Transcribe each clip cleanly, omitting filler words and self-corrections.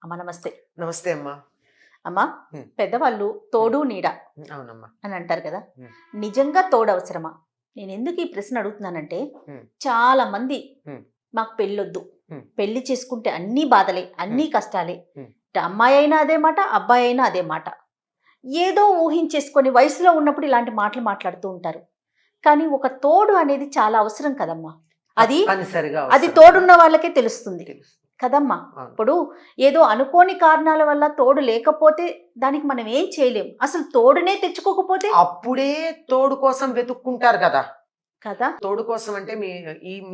అమ్మ నమస్తే. నమస్తే అమ్మా. అమ్మా, హ్మ్. పెద్దవాళ్ళు తోడు నీడ అవునమ్మా. అని అంటారు కదా. హ్మ్. నిజంగా తోడు అవసరమా? నేను ఎందుకు ఈ ప్రశ్న అడుగుతున్నానంటే హ్మ్. చాలా మంది హ్మ్. మాకు పెళ్ళొద్దు, హ్మ్. పెళ్లి చేసుకుంటే అన్నీ బాధలే, అన్నీ కష్టాలే. హ్మ్. ఇటు అమ్మాయి అయినా అదే మాట, అబ్బాయి అయినా అదే మాట. ఏదో ఊహించేసుకొని వయసులో ఉన్నప్పుడు ఇలాంటి మాటలు మాట్లాడుతూ ఉంటారు. కానీ ఒక తోడు అనేది చాలా అవసరం కదమ్మా. అది తప్పనిసరిగా అది అవసరం. తోడున్న వాళ్ళకే తెలుస్తుంది తెలుసు. కదమ్మా. అవును. ఇప్పుడు ఏదో అనుకోని కారణాల వల్ల తోడు లేకపోతే దానికి మనం ఏం చేయలేం. అసలు తోడునే తెచ్చుకోకపోతే అప్పుడే తోడు కోసం వెతుక్కుంటారు కదా. కదా. తోడు కోసం అంటే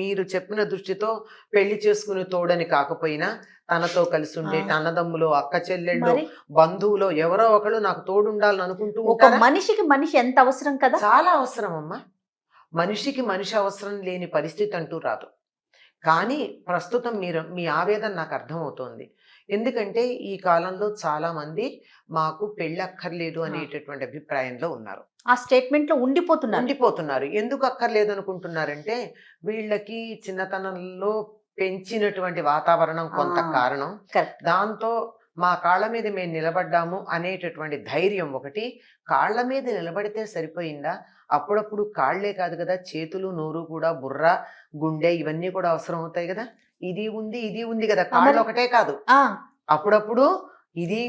మీరు చెప్పిన దృష్టితో పెళ్లి చేసుకునే తోడని కాకపోయినా తనతో కలిసి ఉండేటి అన్నదమ్ములు, అక్క చెల్లెళ్ళు, మరి బంధువులు ఎవరో ఒకళ్ళు నాకు తోడు ఉండాలని అనుకుంటూ ఒక ఉంటారా? మనిషికి మనిషి ఎంత అవసరం కదా. చాలా అవసరం అమ్మా. మనిషికి మనిషి అవసరం లేని పరిస్థితి అంటూ రాదు. కానీ ప్రస్తుతం మీ ఆవేదన నాకు అర్థమవుతోంది. ఎందుకంటే ఈ కాలంలో చాలామంది మాకు పెళ్ళక్కర్లేదు ఆ, అనేటటువంటి అభిప్రాయంలో ఉన్నారు. ఆ స్టేట్మెంట్ లో ఉండిపోతున్నారు. ఉండిపోతున్నారు. ఎందుకు అక్కర్లేదు అనుకుంటున్నారంటే వీళ్ళకి చిన్నతనంలో పెంచినటువంటి వాతావరణం కొంత కారణం. కరెక్ట్. దాంతో మా కాళ్ళ మీద మేము నిలబడ్డాము అనేటటువంటి ధైర్యం ఒకటి. కాళ్ళ మీద నిలబడితే సరిపోయిందా? అప్పుడప్పుడు కాళ్ళే కాదు కదా, చేతులు, నోరు కూడా, బుర్ర, గుండె ఇవన్నీ కూడా అవసరం అవుతాయి కదా. ఇది ఉంది కదా, కాళ్ళు ఒకటే కాదు. అప్పుడప్పుడు ఇది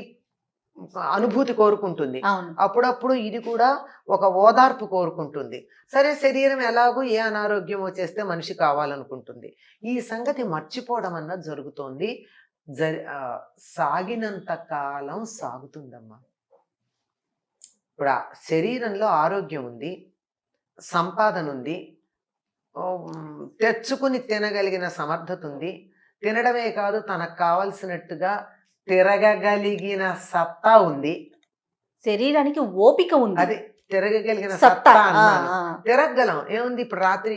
అనుభూతి కోరుకుంటుంది. అవును. అప్పుడప్పుడు ఇది కూడా ఒక ఓదార్పు కోరుకుంటుంది. సరే, శరీరం ఎలాగూ ఏ అనారోగ్యం వచ్చేస్తే మనిషి కావాలనుకుంటుంది. ఈ సంగతి మర్చిపోవడం అన్నది జరుగుతోంది. సాగినంత కాలం సాగుతుందమ్మా. ఇప్పుడు ఆ శరీరంలో ఆరోగ్యం ఉంది, సంపాదన ఉంది, తెచ్చుకుని తినగలిగిన సమర్థత ఉంది. తినడమే కాదు, తనకు కావలసినట్టుగా తిరగగలిగిన సత్తా ఉంది. శరీరానికి ఓపిక ఉంది. అది తిరగగలిగిన సత్తా సత్తా అన్నాను. తిరగగలం. ఏముంది, ఇప్పుడు రాత్రి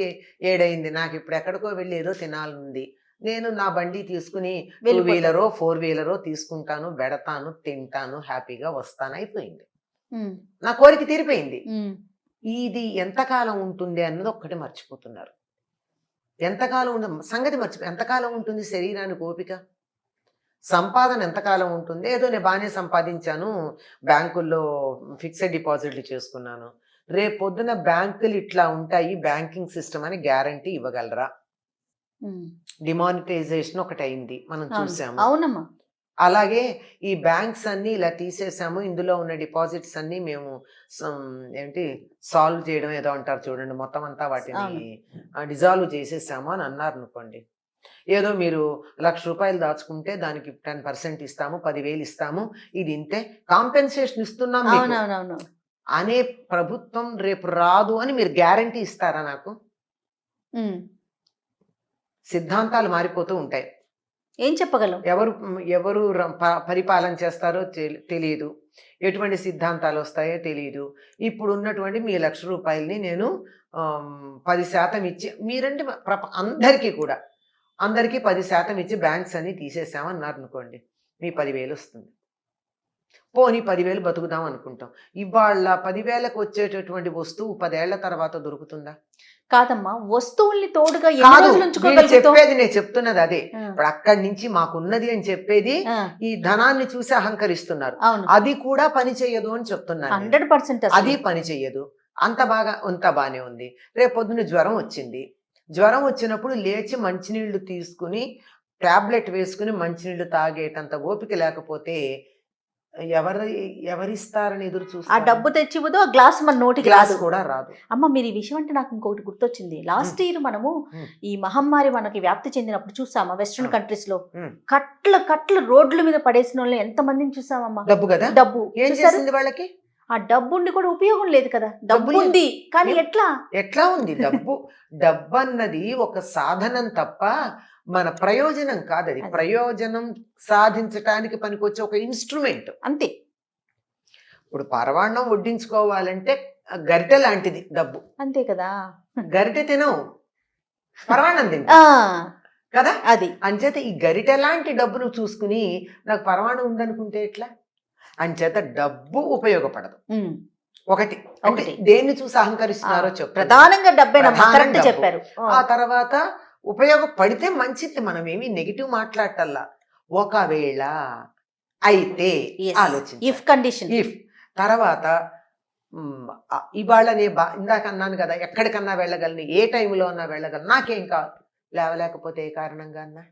7 అయింది, నాకు ఇప్పుడు ఎక్కడికో వెళ్ళి ఏదో తినాలనుంది. నేను నా బండి తీసుకుని 2 వీలరో 4 వీలరో తీసుకుంటాను, వెడతాను, తింటాను, హ్యాపీగా వస్తాను, అయిపోయింది. నా కోరిక తీరిపోయింది. ఇది ఎంతకాలం ఉంటుంది అన్నది ఒక్కటి మర్చిపోతున్నారు. ఎంతకాలం సంగతి ఎంతకాలం ఉంటుంది శరీరానికి ఓపిక? సంపాదన ఎంతకాలం ఉంటుంది? ఏదో నేను బాగానే సంపాదించాను, బ్యాంకుల్లో ఫిక్స్డ్ డిపాజిట్లు చేసుకున్నాను. రేపు పొద్దున బ్యాంకులు ఇట్లా ఉంటాయి, బ్యాంకింగ్ సిస్టమ్ అని గ్యారంటీ ఇవ్వగలరా? డిమానిటైజేషన్ ఒకటి అయింది, మనం చూసాము. అవునమ్మా. అలాగే ఈ బ్యాంక్స్ అన్ని ఇలా తీసేసాము, ఇందులో ఉన్న డిపాజిట్స్ అన్ని మేము సాల్వ్ చేయడం ఏదో అంటారు చూడండి, మొత్తం అంతా వాటిని డిజాల్వ్ చేసేసాము అని అన్నారు అనుకోండి. ఏదో మీరు ₹1,00,000 దాచుకుంటే దానికి 10% ఇస్తాము, 10,000 ఇస్తాము, ఇది ఇంతే కాంపెన్సేషన్ ఇస్తున్నాం మీకు అనే ప్రభుత్వం రేపు రాదు అని మీరు గ్యారంటీ ఇస్తారా నాకు? సిద్ధాంతాలు మారిపోతూ ఉంటాయి. ఏం చెప్పగలం? ఎవరు పరిపాలన చేస్తారో తెలియదు, ఎటువంటి సిద్ధాంతాలు వస్తాయో తెలియదు. ఇప్పుడు ఉన్నటువంటి మీ ₹1,00,000 నేను 10% ఇచ్చి, మీరంటే అందరికీ 10% ఇచ్చి బ్యాంక్స్ అన్ని తీసేసామన్నారు అనుకోండి, మీ 10,000 వస్తుంది. పోనీ 10,000 బతుకుదాం అనుకుంటాం. ఇవాళ 10,000కు వచ్చేటటువంటి వస్తువు 10 ఏళ్ల తర్వాత దొరుకుతుందా? కాదమ్మా, వస్తువుల్ని తోడుగా చెప్పేది, నేను చెప్తున్నది అదే. ఇప్పుడు అక్కడి నుంచి మాకున్నది అని చెప్పేది ఈ ధనాన్ని చూసి అహంకరిస్తున్నారు. అది కూడా పని చెయ్యదు అని చెప్తున్నారు. 100% అది పని చెయ్యదు. అంత బాగానే ఉంది. రేపు పొద్దున్న జ్వరం వచ్చింది. జ్వరం వచ్చినప్పుడు లేచి మంచినీళ్లు తీసుకుని టాబ్లెట్ వేసుకుని మంచినీళ్లు తాగేటంత ఓపిక లేకపోతే ఎవరిస్తారని ఎదురు చూస్తారు? ఆ డబ్బు తెచ్చివ్వదు, ఆ గ్లాస్ మన నోటికి కూడా రాదు. అమ్మ, మీరు ఈ విషయం అంటే నాకు ఇంకొకటి గుర్తొచ్చింది. లాస్ట్ ఇయర్ మనము ఈ మహమ్మారి మనకి వ్యాప్తి చెందినప్పుడు చూసామా వెస్ట్రన్ కంట్రీస్ లో కట్ల రోడ్ల మీద పడేసిన వాళ్ళని ఎంత మందిని చూసామమ్మా. డబ్బు కదా, డబ్బు ఏం చేసింది వాళ్ళకి? ఆ డబ్బు ఉండి కూడా ఉపయోగం లేదు కదా. డబ్బు ఉంది కానీ ఎట్లా ఉంది డబ్బు? డబ్బు అన్నది ఒక సాధనం తప్ప మన ప్రయోజనం కాదు. అది ప్రయోజనం సాధించటానికి పనికొచ్చే ఒక ఇన్స్ట్రుమెంట్ అంతే. ఇప్పుడు పరవాన్నం వడ్డించుకోవాలంటే గరిటె లాంటిది డబ్బు, అంతే కదా. గరిటె తినవు, పరవాన్నం తింటా కదా. అది అంచేత ఈ గరిటె లాంటి డబ్బును చూసుకుని నాకు పరవాన్నం ఉందనుకుంటే ఎట్లా? అంచేత డబ్బు ఉపయోగపడదు. ఒకటి దేన్ని చూసి అహంకరిస్తున్నారో చెప్పు. ప్రధానంగా డబ్బే చెప్పారు. ఆ తర్వాత ఉపయోగపడితే మంచిది, మనం ఏమి నెగిటివ్ మాట్లాడటల్లా. ఒకవేళ అయితే ఆలోచించాలి. If condition. ఇఫ్ తర్వాత ఇవాళ ఇందాక అన్నాను కదా, ఎక్కడికన్నా వెళ్ళగలను, ఏ టైంలో అన్నా వెళ్ళగలను, నాకేం కాదు, లేవలేకపోతే ఏ కారణంగా అన్నా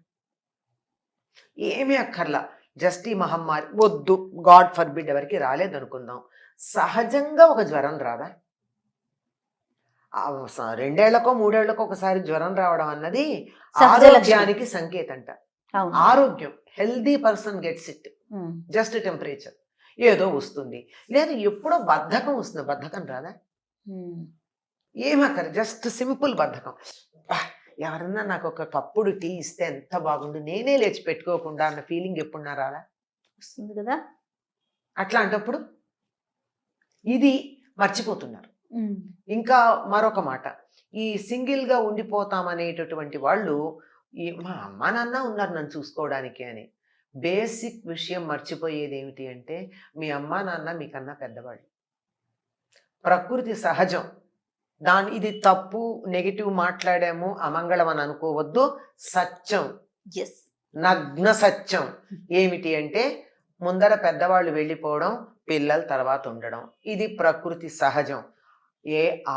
ఏమీ అక్కర్లా, జస్ట్ ఈ మహమ్మారి వద్దు, గాడ్ ఫర్బిడ్ ఎవరికి రాలేదనుకుందాం, సహజంగా ఒక జ్వరం రాదా? 2 ఏళ్లకో 3 ఏళ్లకో ఒకసారి జ్వరం రావడం అన్నది సహజ ఆరోగ్యానికి సంకేతంట. అవును. ఆరోగ్యం, healthy person gets it, just temperature ఏదో వస్తుంది, లేదా ఎప్పుడో బద్ధకం వస్తుంది, బద్ధకం రాదా? ఏమక్కర్, జస్ట్ సింపుల్ బద్ధకం, ఎవరన్నా నాకు ఒక కప్పుడు టీ ఇస్తే ఎంత బాగుండు, నేనే లేచి పెట్టుకోకుండా అన్న ఫీలింగ్ ఎప్పుడున్నా రాదా? వస్తుంది కదా. అట్లాంటప్పుడు ఇది మర్చిపోతున్నారు. ఇంకా మరొక మాట, ఈ సింగిల్గా ఉండిపోతామనేటటువంటి వాళ్ళు, మా అమ్మ నాన్న ఉన్నారు నన్ను చూసుకోవడానికి అని, బేసిక్ విషయం మర్చిపోయేది ఏమిటి అంటే, మీ అమ్మ నాన్న మీకన్నా పెద్దవాళ్ళు, ప్రకృతి సహజం, ఇది తప్పు, నెగిటివ్ మాట్లాడాము, అమంగళం అని అనుకోవద్దు, సత్యం, నగ్న సత్యం ఏమిటి అంటే, ముందర పెద్దవాళ్ళు వెళ్ళిపోవడం, పిల్లల తర్వాత ఉండడం, ఇది ప్రకృతి సహజం.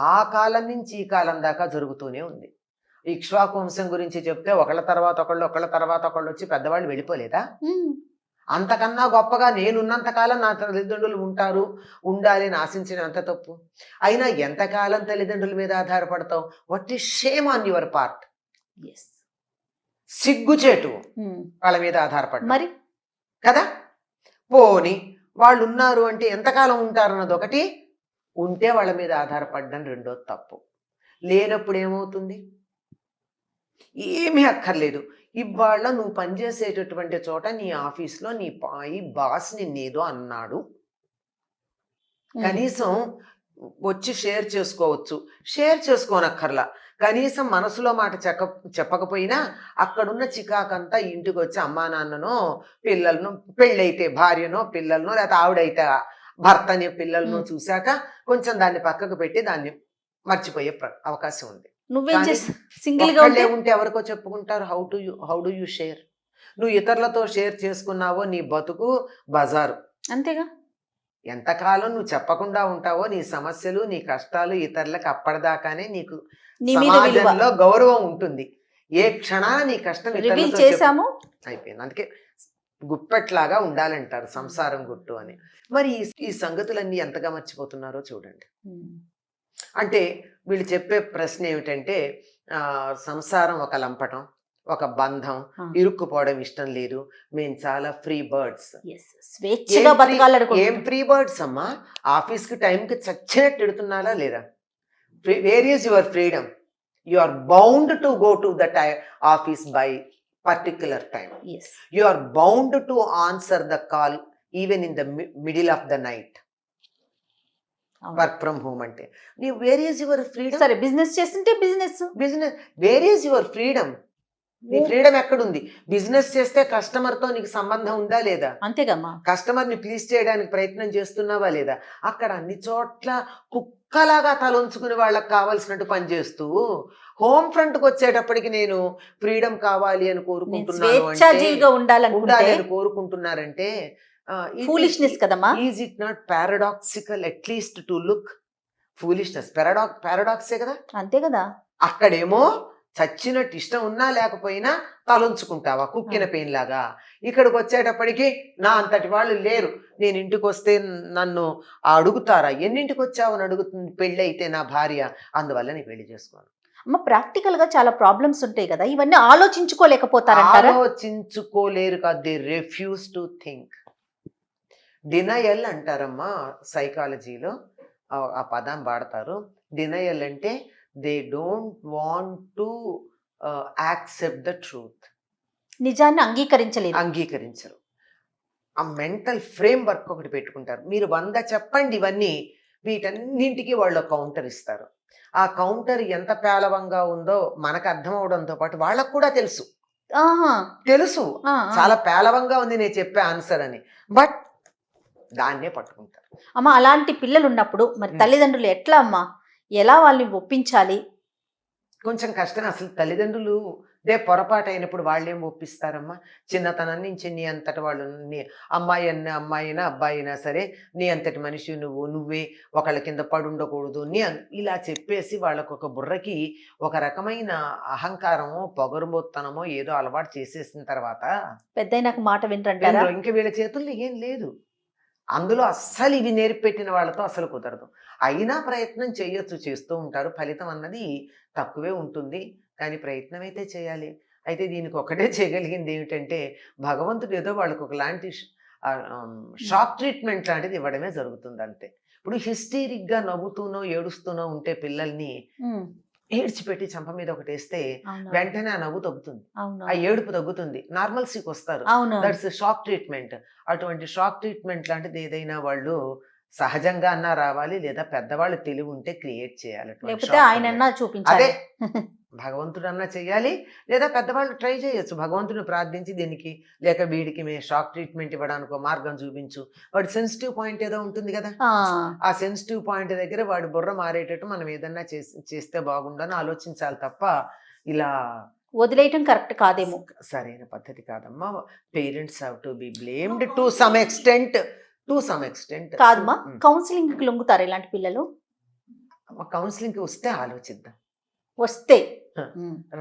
ఆ కాలం నుంచి ఈ కాలం దాకా జరుగుతూనే ఉంది. ఇక్ష్వాకు వంశం గురించి చెప్తే ఒకళ్ళ తర్వాత ఒకళ్ళు వచ్చి పెద్దవాళ్ళు వెళ్ళిపోలేదా? అంతకన్నా గొప్పగా నేనున్నంత కాలం నా తల్లిదండ్రులు ఉండాలి అని ఆశించిన అంత తప్పు. అయినా ఎంతకాలం తల్లిదండ్రుల మీద ఆధారపడతావు? What is shame on your part, సిగ్గుచేటు వాళ్ళ మీద ఆధారపడ మరి కదా. పోని వాళ్ళు ఉన్నారు అంటే ఎంతకాలం ఉంటారన్నది ఒకటి, ఉంటే వాళ్ళ మీద ఆధారపడడం రెండోది తప్పు. లేనప్పుడు ఏమవుతుంది? ఏమీ అక్కర్లేదు, ఇవాళ నువ్వు పనిచేసేటటువంటి చోట నీ ఆఫీస్లో నీ బాస్ నిన్నేదో అన్నాడు, కనీసం వచ్చి షేర్ చేసుకోవచ్చు, షేర్ చేసుకోనక్కర్లా, కనీసం మనసులో మాట చెప్పకపోయినా అక్కడున్న చికాకంతా ఇంటికి వచ్చి అమ్మా నాన్ననో పిల్లలను, పెళ్ళైతే భార్యనో పిల్లలనో, లేకపోతే ఆవిడైతే భర్తని పిల్లలను చూశాక కొంచెం దాన్ని పక్కకు పెట్టి దాన్ని మర్చిపోయే అవకాశం ఉంది. ఉంటే ఎవరికో చెప్పుకుంటారు. How do you share? నువ్వు ఇతరులతో షేర్ చేసుకున్నావో నీ బతుకు బజారు, అంతేగా. ఎంతకాలం నువ్వు చెప్పకుండా ఉంటావో నీ సమస్యలు, నీ కష్టాలు ఇతరులకు అప్పటిదాకానే నీకు సమాజంలో గౌరవం ఉంటుంది. ఏ క్షణాన నీ కష్టం చేసాము అయిపోయింది. అందుకే గుప్పెట్లాగా ఉండాలంటారు, సంసారం గుట్టు అని. మరి ఈ సంగతులన్నీ ఎంతగా మర్చిపోతున్నారో చూడండి. అంటే వీళ్ళు చెప్పే ప్రశ్న ఏమిటంటే, సంసారం ఒక లంపటం, ఒక బంధం, ఇరుక్కుపోవడం ఇష్టం లేదు, మేము చాలా ఫ్రీ బర్డ్స్. ఏం ఫ్రీ బర్డ్స్ అమ్మా? ఆఫీస్కి టైంకి చచ్చినట్టు ఎడుతున్నారా లేదా? Where is your freedom? You are bound to go to that office by particular time. You are bound to answer the call even in the middle of the night. Work from home అంటే నీ where is your freedom? సరే, business చేస్తుంటే business, where is your freedom? నీ freedom ఎక్కడుంది? Business చేస్తే కస్టమర్తో నీకు సంబంధం ఉందా లేదా? అంతేగమ్మా. కస్టమర్ని ప్లీజ్ చేయడానికి ప్రయత్నం చేస్తున్నావా లేదా? అక్కడ అన్ని చోట్ల కుక్కలాగా తలొంచుకుని వాళ్ళకి కావాల్సినట్టు పనిచేస్తూ, హోమ్ ఫ్రంట్కి వచ్చేటప్పటికి నేను ఫ్రీడమ్ కావాలి అని ఉండాలని కోరుకుంటున్నారంటే ఫూలిష్నెస్ కదమ్మా. Is it not paradoxical at least to look? Foolishness పారాడాక్సే కదా. అంతే కదా. అక్కడేమో చచ్చినట్టు ఇష్టం ఉన్నా లేకపోయినా తలొంచుకుంటావా కుక్కిన పెయిన్ లాగా. ఇక్కడికి వచ్చేటప్పటికి నా అంతటి వాళ్ళు లేరు, నేను ఇంటికి వస్తే నన్ను అడుగుతారా, ఎన్నింటికి వచ్చావు అని అడుగుతుంది పెళ్ళి అయితే నా భార్య, అందువల్ల నేను పెళ్లి చేసుకోను. అమ్మ, ప్రాక్టికల్ గా చాలా ప్రాబ్లమ్స్ ఉంటాయి కదా, ఇవన్నీ ఆలోచించుకోలేకపోతారంటారా? ఆలోచించుకోలేరు కాదు, they refuse to think. Denial అంటారమ్మా సైకాలజీలో, ఆ పదం వాడతారు. డినయల్ అంటే they don't want to accept the truth. నిజాన్ని అంగీకరించరు. ఆ మెంటల్ ఫ్రేమ్ వర్క్ ఒకటి పెట్టుకుంటారు. మీరు 100 చెప్పండి ఇవన్నీ, వీటన్నింటికి వాళ్ళు కౌంటర్ ఇస్తారు. ఆ కౌంటర్ ఎంత పేలవంగా ఉందో మనకు అర్థం అవడంతో పాటు వాళ్ళకు కూడా తెలుసు చాలా పేలవంగా ఉంది నేను చెప్పే ఆన్సర్ అని, బట్ దాన్నే పట్టుకుంటారు. అమ్మ, అలాంటి పిల్లలు ఉన్నప్పుడు మరి తల్లిదండ్రులు ఎట్లా అమ్మా, ఎలా వాళ్ళని ఒప్పించాలి? కొంచెం కష్టం. అసలు తల్లిదండ్రులు రేపు పొరపాటు అయినప్పుడు వాళ్ళేం ఒప్పిస్తారమ్మా? చిన్నతనం నుంచి నీ అంతటి వాళ్ళు అమ్మాయినా అబ్బాయి అయినా సరే నీ అంతటి మనిషి నువ్వే ఒకళ్ళ కింద పడుండకూడదు ఇలా చెప్పేసి వాళ్ళకు ఒక బుర్రకి ఒక రకమైన అహంకారమో పొగరుబోత్తనమో ఏదో అలవాటు చేసేసిన తర్వాత పెద్దయినాక మాట వినరంటారా? ఇంక వీళ్ళ చేతుల్లో ఏం లేదు. అందులో అస్సలు ఇవి నేర్పెట్టిన వాళ్ళతో అసలు కుదరదు. అయినా ప్రయత్నం చేయొచ్చు, చేస్తూ ఉంటారు. ఫలితం అన్నది తక్కువే ఉంటుంది. కానీ ప్రయత్నం అయితే చేయాలి. అయితే దీనికి ఒకటే చేయగలిగింది ఏమిటంటే భగవంతుడు ఏదో వాళ్ళకి ఒకలాంటి షాక్ ట్రీట్మెంట్ లాంటిది ఇవ్వడమే జరుగుతుంది అంతే. ఇప్పుడు హిస్టీరిక్గా నవ్వుతూనో ఏడుస్తూనో ఉంటే పిల్లల్ని ఏడ్చిపెట్టి చంప మీద ఒకటేస్తే వెంటనే ఆ నవ్వు తగ్గుతుంది, ఆ ఏడుపు తగ్గుతుంది, నార్మల్సీకి వస్తారు. That's shock treatment. అటువంటి షాక్ ట్రీట్మెంట్ లాంటిది ఏదైనా వాళ్ళు సహజంగా అన్నా రావాలి, లేదా పెద్దవాళ్ళు తెలివి ఉంటే క్రియేట్ చేయాలి. అదే భగవంతుడన్నా చెయ్యాలి, లేదా పెద్దవాళ్ళు ట్రై చేయొచ్చు. భగవంతుని ప్రార్థించి దీనికి లేక వీడికి మేము షాక్ ట్రీట్మెంట్ ఇవ్వడానికి మార్గం చూపించు. వాడి సెన్సిటివ్ పాయింట్ ఏదో ఉంటుంది కదా, ఆ సెన్సిటివ్ పాయింట్ దగ్గర వాడి బుర్ర మారేటట్టు మనం ఏదన్నా చేస్తే బాగుండని ఆలోచించాలి తప్ప ఇలా వదిలేయటం కరెక్ట్ కాదేమో, సరైన పద్ధతి కాదమ్మా. Parents have to be blamed to some extent. కాదమ్మా. కౌన్సిలింగ్ కి లొంగుతారు ఇలాంటి పిల్లలు? కౌన్సిలింగ్ కి వస్తే ఆలోచిద్దాం. వస్తే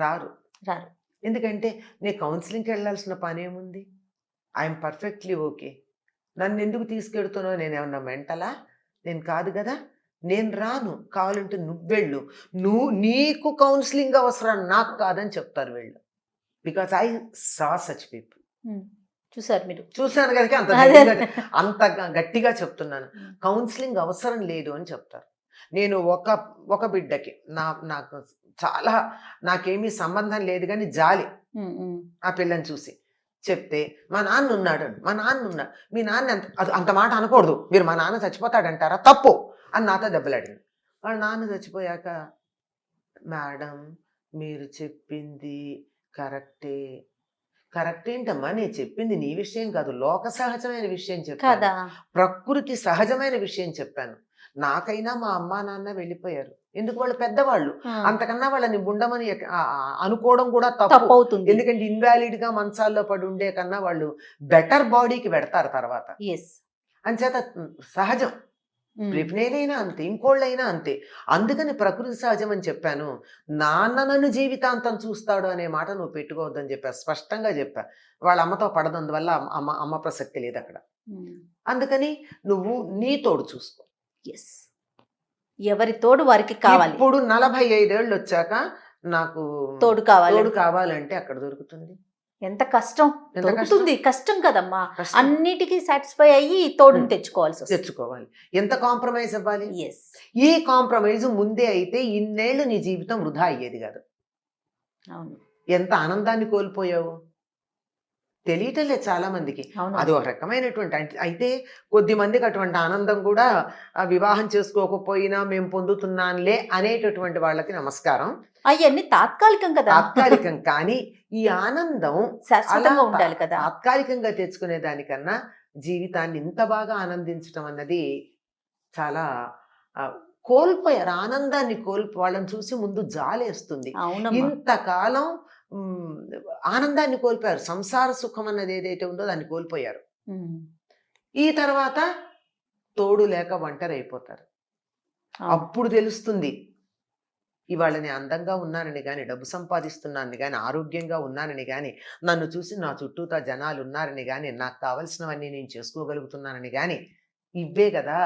రారు. ఎందుకంటే నేను కౌన్సిలింగ్కి వెళ్ళాల్సిన పని ఏముంది? I'm perfectly okay. నన్ను ఎందుకు తీసుకెడుతున్నావు? నేనేమన్నా మెంటలా? నేను కాదు కదా. నేను రాను. కావాలంటే నువ్వెళ్ళు. నీకు కౌన్సిలింగ్ అవసరం, నాకు కాదని చెప్తారు వీళ్ళు. Because I saw such people. చూసారు మీరు? చూశాను కనుక అంత గట్టిగా చెప్తున్నాను. కౌన్సిలింగ్ అవసరం లేదు అని చెప్తారు. నేను ఒక బిడ్డకి నాకు చాలా నాకేమీ సంబంధం లేదు కానీ జాలి ఆ పిల్లని చూసి చెప్తే, మా నాన్న ఉన్నాడు, మీ నాన్న అంత మాట అనకూడదు, మీరు మా నాన్న చచ్చిపోతాడంటారా, తప్పు అని నాతో దెబ్బలాడింది. వాళ్ళ నాన్న చచ్చిపోయాక, మేడం మీరు చెప్పింది కరెక్ట్ ఏంటమ్మా, నేను చెప్పింది నీ విషయం కాదు, లోక సహజమైన విషయం చెప్పాను, ప్రకృతి సహజమైన విషయం చెప్పాను. నాకైనా మా అమ్మా నాన్న వెళ్ళిపోయారు, ఎందుకు? వాళ్ళు పెద్దవాళ్ళు, అంతకన్నా వాళ్ళని ఉండమని అనుకోవడం కూడా తప్పు అవుతుంది. ఎందుకంటే ఇన్వాలిడ్ గా మంచాల్లో పడి ఉండే కన్నా వాళ్ళు బెటర్ బాడీకి పెడతారు తర్వాత. అంచేత సహజం. నేనైనా అంతే, ఇంకోళ్ళైనా అంతే. అందుకని ప్రకృతి సహజం అని చెప్పాను. నాన్న నన్ను జీవితాంతం చూస్తాడు అనే మాట నువ్వు పెట్టుకోవద్దని చెప్పా, స్పష్టంగా చెప్పా. వాళ్ళ అమ్మతో పడదు, అందువల్ల అమ్మ ప్రసక్తి లేదు అక్కడ. అందుకని నువ్వు నీ తోడు చూసుకో. ఎవరి తోడు వారికి కావాలి. ఇప్పుడు 45 ఏళ్ళు వచ్చాక నాకు తోడు కావాలంటే అక్కడ దొరుకుతుంది. ఎంత కష్టం దొరుకుతుంది. కష్టం కదమ్మా, అన్నిటికీ సాటిస్ఫై అయ్యి తోడుని తెచ్చుకోవాలి. ఎంత కాంప్రమైజ్ అవ్వాలి. ఈ కాంప్రమైజ్ ముందే అయితే ఇన్నేళ్ళు నీ జీవితం వృధా అయ్యేది కాదు. ఎంత ఆనందాన్ని కోల్పోయావు తెలియటం లేదు చాలా మందికి. అది ఒక రకమైనటువంటి, అయితే కొద్ది మందికి అటువంటి ఆనందం కూడా వివాహం చేసుకోకపోయినా మేము పొందుతున్నానులే అనేటటువంటి వాళ్ళకి నమస్కారం. అవన్నీ తాత్కాలికం కదా. తాత్కాలికం, కానీ ఈ ఆనందం శాశ్వతంగా ఉండాలి కదా. తాత్కాలికంగా తెచ్చుకునే దానికన్నా జీవితాన్ని ఇంత బాగా ఆనందించడం అన్నది చాలా కోల్పోయారు. ఆనందాన్ని వాళ్ళని చూసి ముందు జాలేస్తుంది. ఇంతకాలం ఆనందాన్ని కోల్పోయారు. సంసార సుఖం అన్నది ఏదైతే ఉందో దాన్ని కోల్పోయారు. ఈ తర్వాత తోడు లేక ఒంటరి అయిపోతారు. అప్పుడు తెలుస్తుంది, ఇవాళ నేను అందంగా ఉన్నానని కానీ, డబ్బు సంపాదిస్తున్నానని కానీ, ఆరోగ్యంగా ఉన్నానని కానీ, నన్ను చూసి నా చుట్టూతా జనాలు ఉన్నారని కానీ, నాకు కావలసినవన్నీ నేను చేసుకోగలుగుతున్నానని కానీ, ఇవే కదా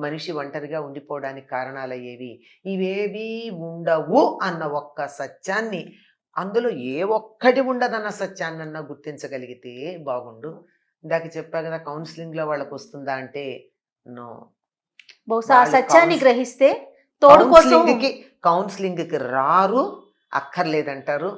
మనిషి ఒంటరిగా ఉండిపోవడానికి కారణాలయ్యేవి. ఇవేవి ఉండవు అన్న ఒక్క సత్యాన్ని, అందులో ఏ ఒక్కటి ఉండదన్న సత్యాన్నన్నా గుర్తించగలిగితే బాగుండు. ఇందాక చెప్పా కదా, కౌన్సిలింగ్ లో వాళ్ళకి వస్తుందా అంటే నో. బహుశా ఆ సత్యాన్ని గ్రహిస్తే కౌన్సిలింగ్ కి రారు, అక్కర్లేదంటారు.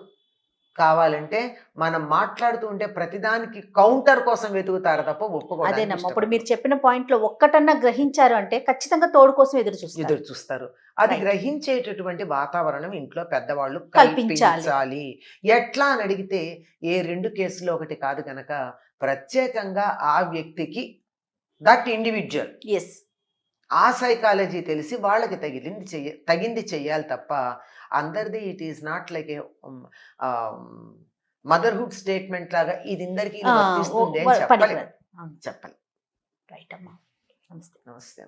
కావాలంటే మనం మాట్లాడుతూ ఉంటే ప్రతిదానికి కౌంటర్ కోసం వెతుకుతారు తప్ప ఒప్పుకోవడానికి. అదేనమ్మా, ఇప్పుడు మీరు చెప్పిన పాయింట్ లో ఒక్కటన్నా గ్రహించారు అంటే ఖచ్చితంగా తోడు కోసం ఎదురు చూస్తారు. అది గ్రహించేటటువంటి వాతావరణం ఇంట్లో పెద్దవాళ్ళు కల్పించాలి. ఎట్లా అని అడిగితే ఏ 2 కేసులో ఒకటి కాదు కనుక ప్రత్యేకంగా ఆ వ్యక్తికి, దట్ ఇండివిజువల్ ఆ సైకాలజీ తెలిసి వాళ్ళకి తగింది చెయ్యాలి తప్ప అందరిది it is not like A motherhood statement లాగా ఇది ఇందరికి వర్తిస్తుంది అని చెప్పాలి. పనికిరాదు. అవును. చెప్పాలి. రైట్ అమ్మా. నమస్తే. నమస్తే.